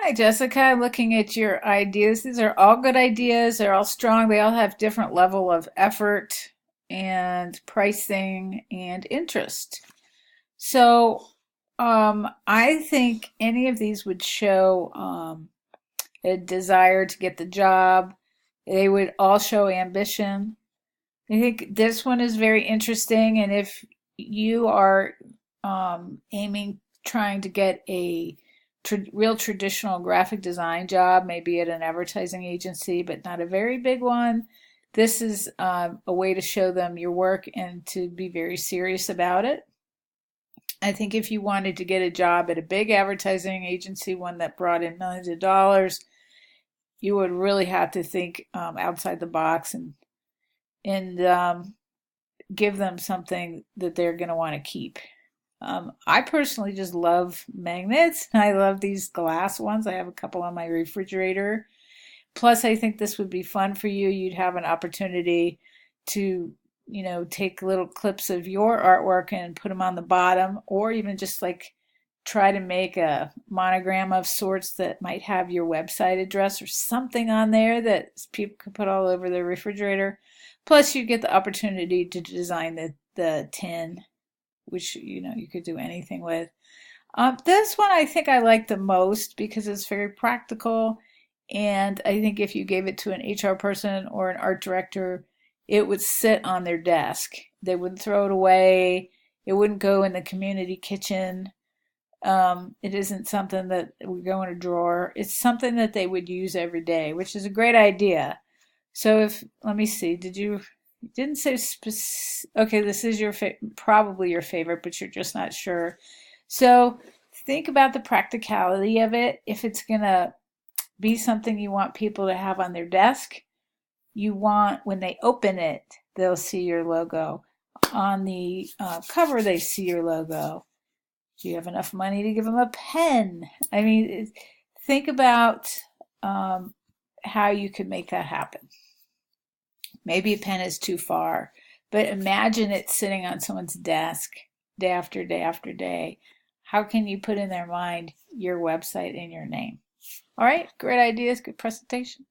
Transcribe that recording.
Hi, Jessica. I'm looking at your ideas. These are all good ideas. They're all strong. They all have different level of effort and pricing and interest. So, I think any of these would show a desire to get the job. They would all show ambition. I think this one is very interesting, and if you are aiming, trying to get a real traditional graphic design job, maybe at an advertising agency, but not a very big one, this is a way to show them your work and to be very serious about it. I think if you wanted to get a job at a big advertising agency, one that brought in millions of dollars, you would really have to think outside the box and give them something that they're going to want to keep. I personally just love magnets. I love these glass ones. I have a couple on my refrigerator. Plus, I think this would be fun for you. You'd have an opportunity to, take little clips of your artwork and put them on the bottom, or even just like try to make a monogram of sorts that might have your website address or something on there that people could put all over their refrigerator. Plus, you get the opportunity to design the tin, which you could do anything with. This one I think I like the most because it's very practical, and I think if you gave it to an HR person or an art director, it would sit on their desk. They wouldn't throw it away. It wouldn't go in the community kitchen. It isn't something that would go in a drawer. It's something that they would use every day, which is a great idea. So if, let me see, you didn't say okay, this is probably your favorite, but you're just not sure. So think about the practicality of it. If it's gonna be something you want people to have on their desk, you want when they open it, they'll see your logo. On the cover, they see your logo. Do you have enough money to give them a pen? I mean, think about how you could make that happen. Maybe a pen is too far, but imagine it sitting on someone's desk day after day after day. How can you put in their mind your website and your name? All right, great ideas, good presentation.